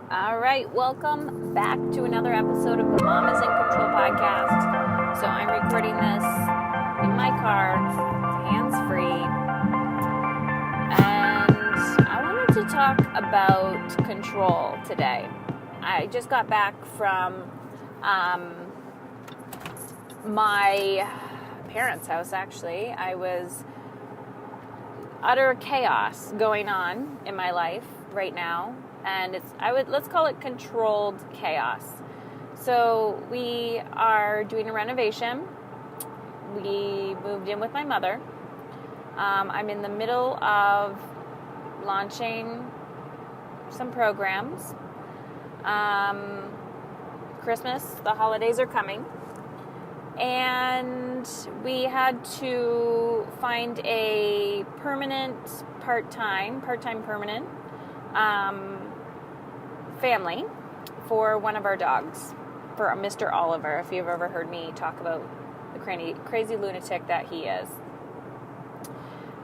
All right, welcome back to another episode of the Mom is in Control podcast. So I'm recording this in my car, hands-free, and I wanted to talk about control today. I just got back from my parents' house, actually. I was utter chaos going on in my life right now. And let's call it controlled chaos. So we are doing a renovation. We moved in with my mother. I'm in the middle of launching some programs. Christmas, the holidays are coming. And we had to find a permanent, part-time permanent, family for one of our dogs, for Mr. Oliver, if you've ever heard me talk about the crazy lunatic that he is.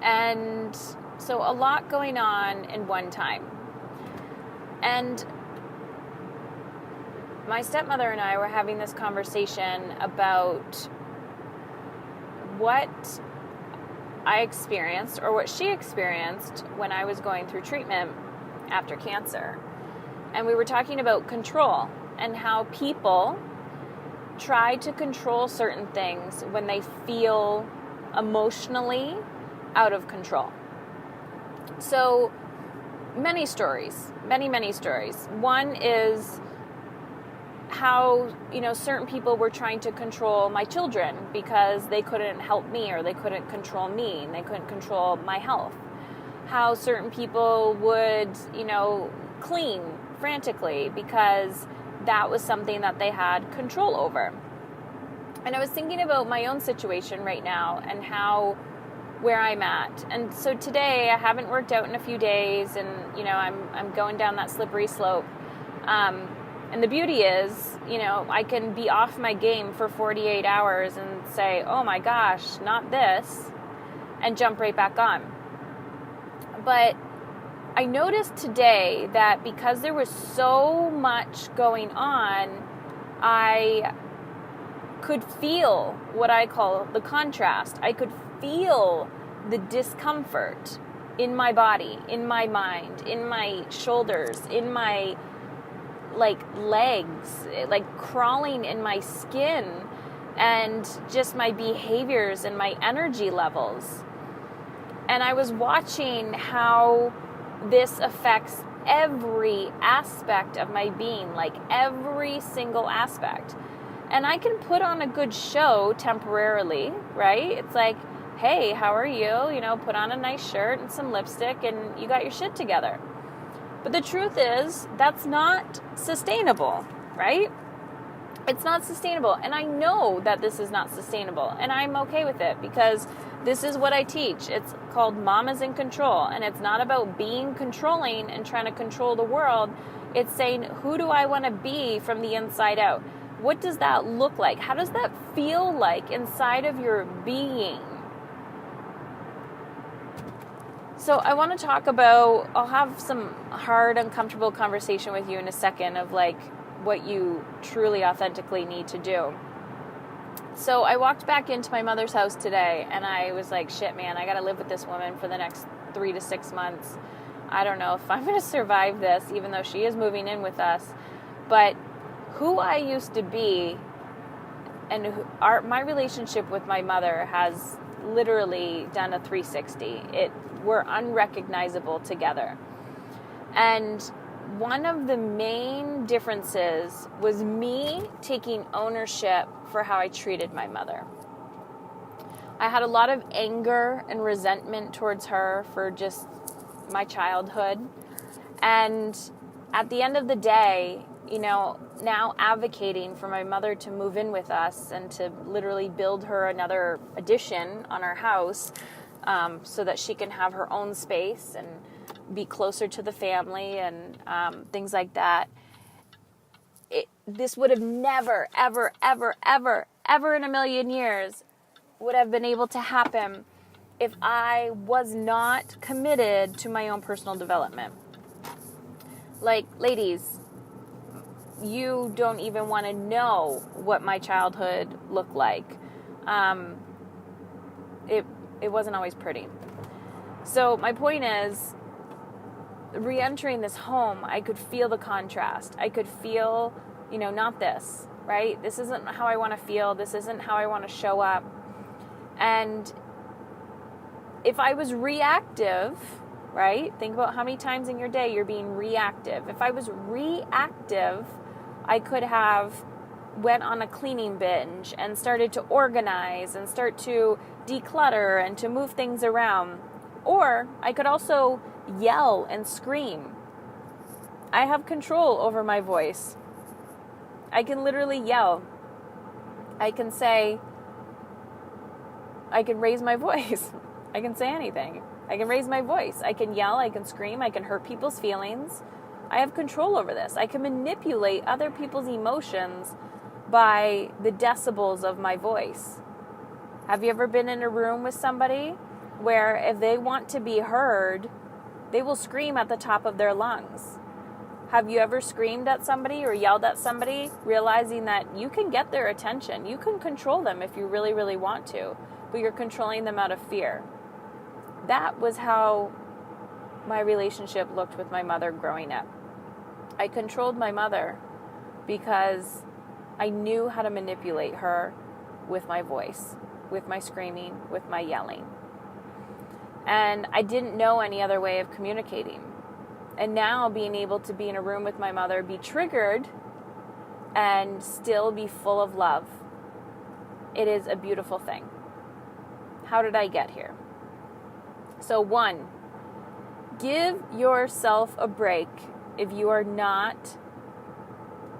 And so a lot going on in one time. And my stepmother and I were having this conversation about what I experienced, or what she experienced, when I was going through treatment after cancer. And we were talking about control and how people try to control certain things when they feel emotionally out of control. So many stories. One is how, certain people were trying to control my children because they couldn't help me, or they couldn't control me, and they couldn't control my health. How certain people would, clean frantically because that was something that they had control over. And I was thinking about my own situation right now and where I'm at. And so today I haven't worked out in a few days, and I'm going down that slippery slope. And the beauty is, I can be off my game for 48 hours and say, oh my gosh, not this, and jump right back on. But I noticed today that because there was so much going on, I could feel what I call the contrast. I could feel the discomfort in my body, in my mind, in my shoulders, in my legs, crawling in my skin, and just my behaviors and my energy levels. And I was watching how this affects every aspect of my being, every single aspect. And I can put on a good show temporarily, right? It's like, hey, how are you? Put on a nice shirt and some lipstick and you got your shit together. But the truth is, that's not sustainable, right? It's not sustainable. And I know that this is not sustainable. And I'm okay with it because this is what I teach. It's called Mom is in Control. And it's not about being controlling and trying to control the world. It's saying, who do I want to be from the inside out? What does that look like? How does that feel like inside of your being? So I want to talk about, I'll have some hard, uncomfortable conversation with you in a second of what you truly, authentically need to do. So I walked back into my mother's house today and I was like, shit, man, I got to live with this woman for the next 3 to 6 months. I don't know if I'm going to survive this, even though she is moving in with us. But who I used to be and my relationship with my mother has literally done a 360. We're unrecognizable together. And one of the main differences was me taking ownership for how I treated my mother. I had a lot of anger and resentment towards her for just my childhood. And at the end of the day, now advocating for my mother to move in with us and to literally build her another addition on our house, so that she can have her own space and be closer to the family and things like that. This would have never, ever, ever, ever, ever in a million years would have been able to happen if I was not committed to my own personal development. Ladies, you don't even want to know what my childhood looked like. It wasn't always pretty. So my point is, re-entering this home, I could feel the contrast. I could feel, not this, right? This isn't how I want to feel. This isn't how I want to show up. And if I was reactive, right? Think about how many times in your day you're being reactive. If I was reactive, I could have went on a cleaning binge and started to organize and start to declutter and to move things around. Or I could also yell and scream. I have control over my voice. I can literally yell. I can raise my voice. I can say anything. I can raise my voice. I can yell. I can scream. I can hurt people's feelings. I have control over this. I can manipulate other people's emotions by the decibels of my voice. Have you ever been in a room with somebody where if they want to be heard, they will scream at the top of their lungs? Have you ever screamed at somebody or yelled at somebody, realizing that you can get their attention? You can control them if you really, really want to, but you're controlling them out of fear. That was how my relationship looked with my mother growing up. I controlled my mother because I knew how to manipulate her with my voice, with my screaming, with my yelling. And I didn't know any other way of communicating. And now being able to be in a room with my mother, be triggered, and still be full of love, it is a beautiful thing. How did I get here? So 1, give yourself a break if you are not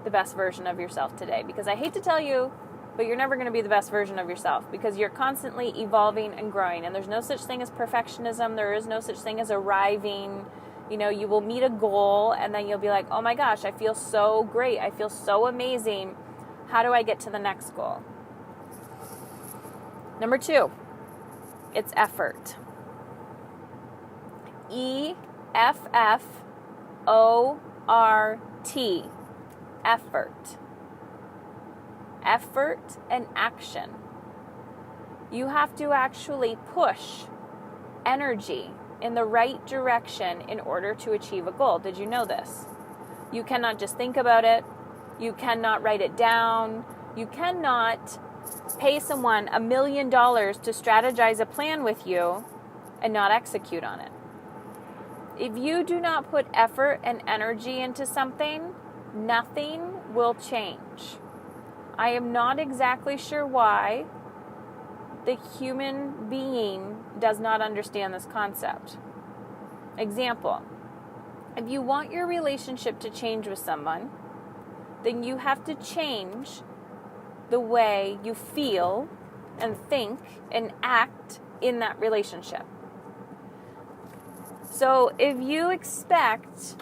the best version of yourself today. Because I hate to tell you, but you're never going to be the best version of yourself because you're constantly evolving and growing. And there's no such thing as perfectionism. There is no such thing as arriving. You will meet a goal and then you'll be like, oh my gosh, I feel so great. I feel so amazing. How do I get to the next goal? Number 2, it's effort. EFFORT. Effort. Effort and action. You have to actually push energy in the right direction in order to achieve a goal. Did you know this? You cannot just think about it. You cannot write it down. You cannot pay someone $1 million to strategize a plan with you and not execute on it. If you do not put effort and energy into something, nothing will change. I am not exactly sure why the human being does not understand this concept. Example, if you want your relationship to change with someone, then you have to change the way you feel and think and act in that relationship. So if you expect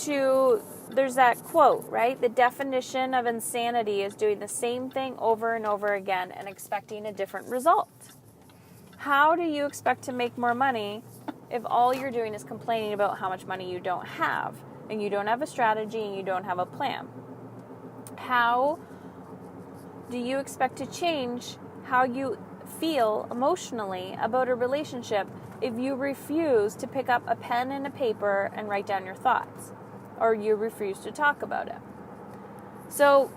to, there's that quote, right? The definition of insanity is doing the same thing over and over again and expecting a different result. How do you expect to make more money if all you're doing is complaining about how much money you don't have and you don't have a strategy and you don't have a plan? How do you expect to change how you feel emotionally about a relationship if you refuse to pick up a pen and a paper and write down your thoughts, or you refuse to talk about it? So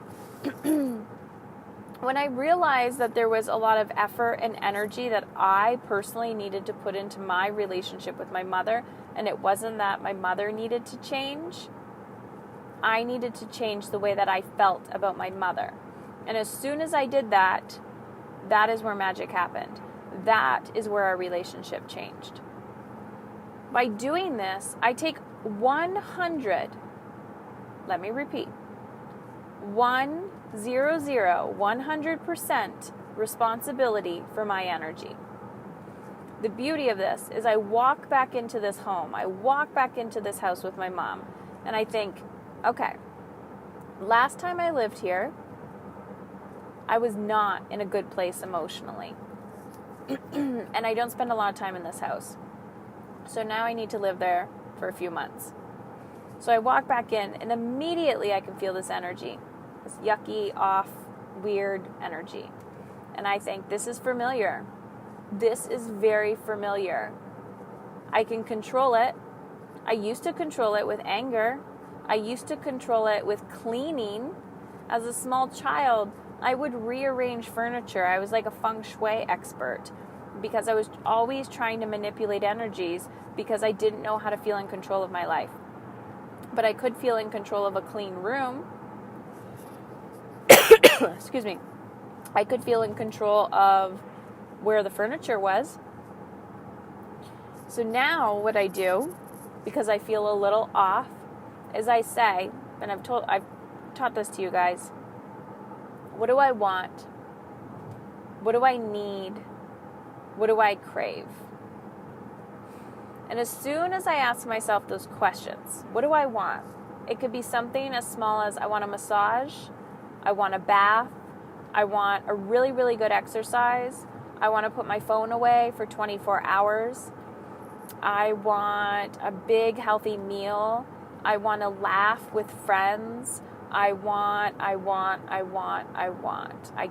when I realized that there was a lot of effort and energy that I personally needed to put into my relationship with my mother, and it wasn't that my mother needed to change, I needed to change the way that I felt about my mother. And as soon as I did that, that is where magic happened. That is where our relationship changed. By doing this, I take 100% responsibility for my energy. The beauty of this is I walk back into this home, I walk back into this house with my mom, and I think, okay, last time I lived here, I was not in a good place emotionally. And I don't spend a lot of time in this house. So now I need to live there for a few months. So I walk back in, and immediately I can feel this energy, this yucky, off, weird energy. And I think, this is familiar. This is very familiar. I can control it. I used to control it with anger. I used to control it with cleaning. As a small child, I would rearrange furniture. I was like a feng shui expert because I was always trying to manipulate energies because I didn't know how to feel in control of my life. But I could feel in control of a clean room. Excuse me. I could feel in control of where the furniture was. So now what I do, because I feel a little off, is I say, and I've taught this to you guys, what do I want? What do I need? What do I crave? And as soon as I ask myself those questions, what do I want? It could be something as small as, I want a massage, I want a bath, I want a really, really good exercise, I want to put my phone away for 24 hours, I want a big, healthy meal, I want to laugh with friends, I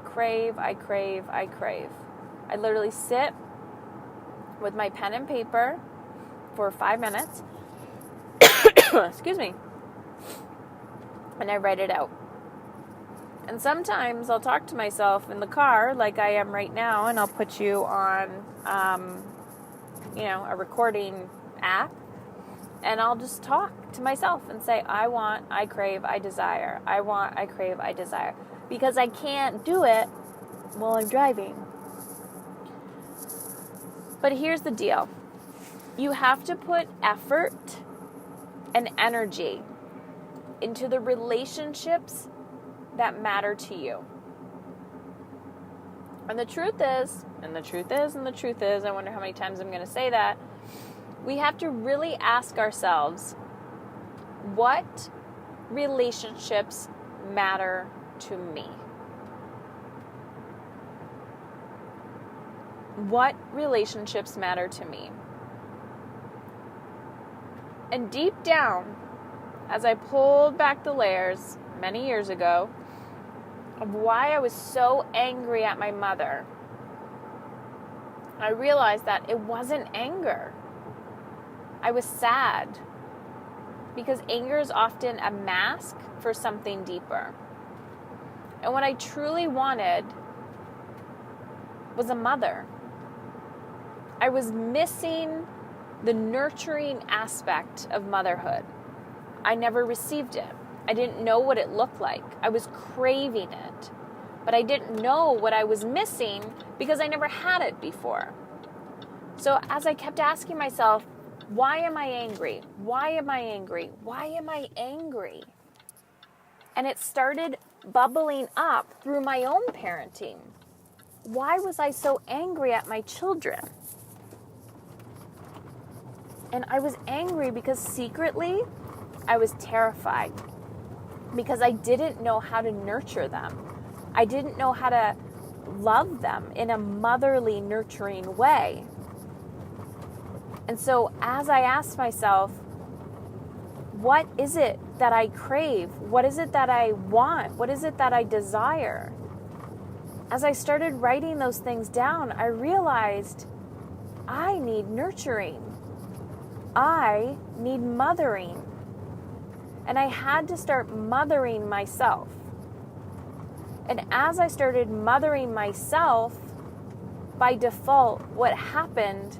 crave. I literally sit with my pen and paper for 5 minutes, excuse me, and I write it out. And sometimes I'll talk to myself in the car like I am right now, and I'll put you on, a recording app, and I'll just talk to myself and say, I want, I crave, I desire. I want, I crave, I desire. Because I can't do it while I'm driving. But here's the deal. You have to put effort and energy into the relationships that matter to you. And the truth is, I wonder how many times I'm going to say that, we have to really ask ourselves, what relationships matter to me? What relationships matter to me? And deep down, as I pulled back the layers many years ago of why I was so angry at my mother, I realized that it wasn't anger. I was sad. Because anger is often a mask for something deeper. And what I truly wanted was a mother. I was missing the nurturing aspect of motherhood. I never received it. I didn't know what it looked like. I was craving it. But I didn't know what I was missing because I never had it before. So as I kept asking myself, why am I angry? Why am I angry? Why am I angry? And it started bubbling up through my own parenting. Why was I so angry at my children? And I was angry because secretly I was terrified. Because I didn't know how to nurture them. I didn't know how to love them in a motherly, nurturing way. And so as I asked myself, what is it that I crave? What is it that I want? What is it that I desire? As I started writing those things down, I realized I need nurturing. I need mothering. And I had to start mothering myself. And as I started mothering myself, by default, what happened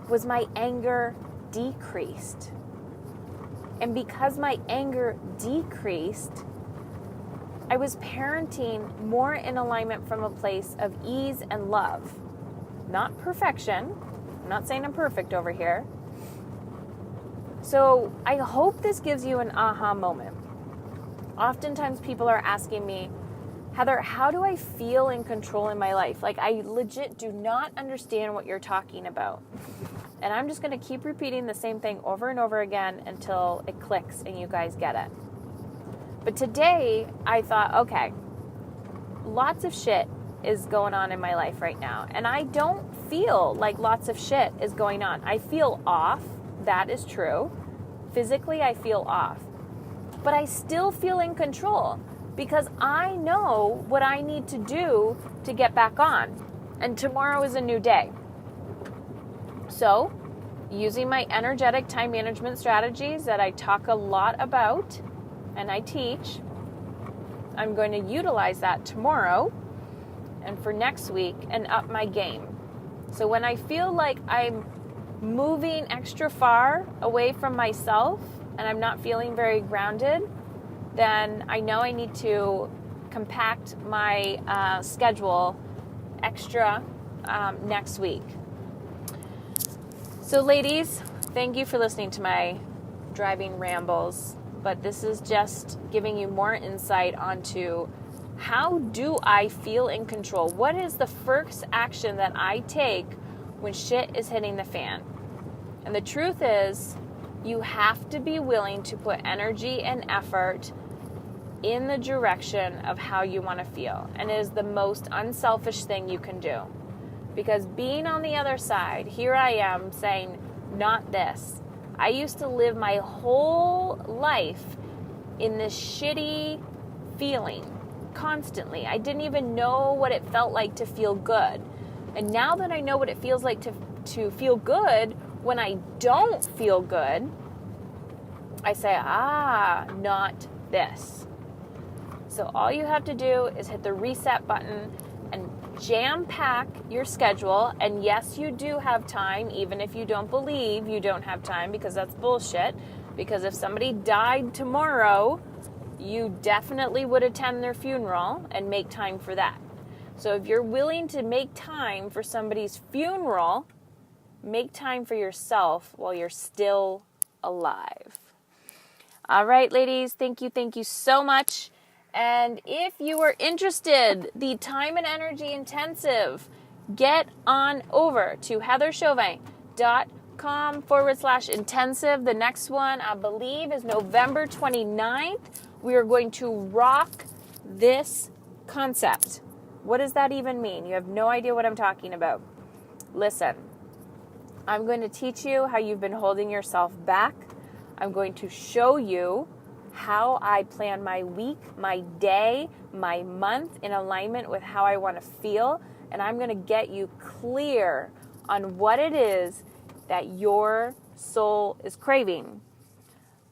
was my anger decreased. And because my anger decreased, I was parenting more in alignment from a place of ease and love. Not perfection. I'm not saying I'm perfect over here. So I hope this gives you an aha moment. Oftentimes people are asking me, Heather, how do I feel in control in my life? Like, I legit do not understand what you're talking about. And I'm just going to keep repeating the same thing over and over again until it clicks and you guys get it. But today, I thought, okay, lots of shit is going on in my life right now. And I don't feel like lots of shit is going on. I feel off. That is true. Physically, I feel off. But I still feel in control because I know what I need to do to get back on. And tomorrow is a new day. So, using my energetic time management strategies that I talk a lot about and I teach, I'm going to utilize that tomorrow and for next week and up my game. So when I feel like I'm moving extra far away from myself and I'm not feeling very grounded, then I know I need to compact my schedule extra next week. So ladies, thank you for listening to my driving rambles, but this is just giving you more insight onto how do I feel in control? What is the first action that I take when shit is hitting the fan? And the truth is, you have to be willing to put energy and effort in the direction of how you want to feel. And it is the most unselfish thing you can do. Because being on the other side, here I am saying, not this. I used to live my whole life in this shitty feeling constantly. I didn't even know what it felt like to feel good. And now that I know what it feels like to feel good, when I don't feel good, I say, not this. So all you have to do is hit the reset button and jam-pack your schedule. And yes, you do have time, even if you don't believe you don't have time, because that's bullshit. Because if somebody died tomorrow, you definitely would attend their funeral and make time for that. So if you're willing to make time for somebody's funeral, make time for yourself while you're still alive. All right, ladies, thank you so much. And if you are interested, the Time and Energy Intensive, get on over to heatherchauvin.com/intensive. The next one, I believe, is November 29th. We are going to rock this concept. What does that even mean? You have no idea what I'm talking about. Listen, I'm going to teach you how you've been holding yourself back. I'm going to show you how I plan my week, my day, my month in alignment with how I want to feel. And I'm going to get you clear on what it is that your soul is craving.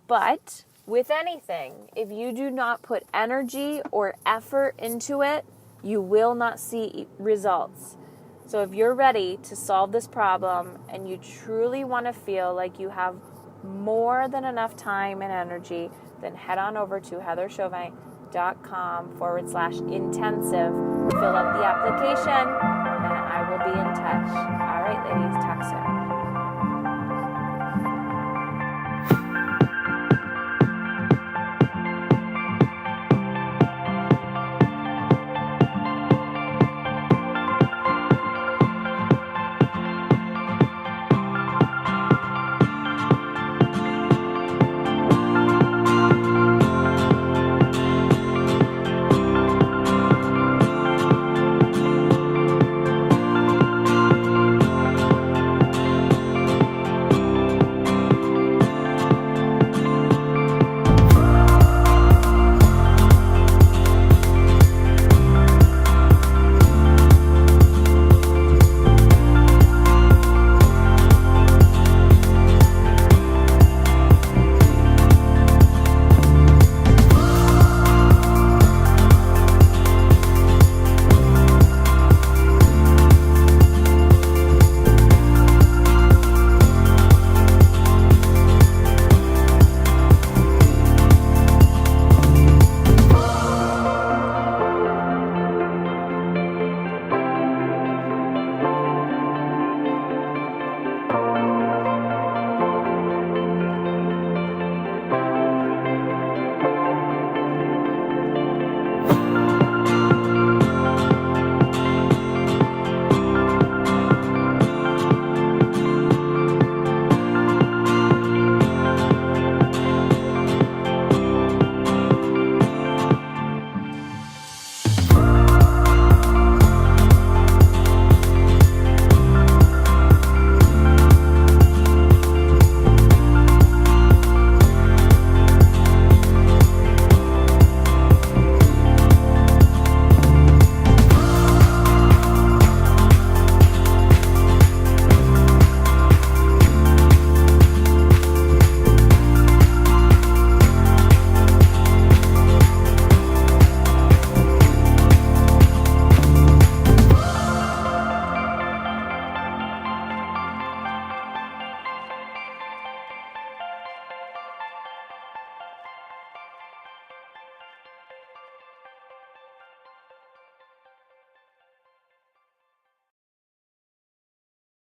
But with anything, if you do not put energy or effort into it, you will not see results. So if you're ready to solve this problem and you truly want to feel like you have more than enough time and energy, then head on over to heatherchauvin.com/intensive. Fill out the application, and I will be in touch. All right, ladies, talk soon.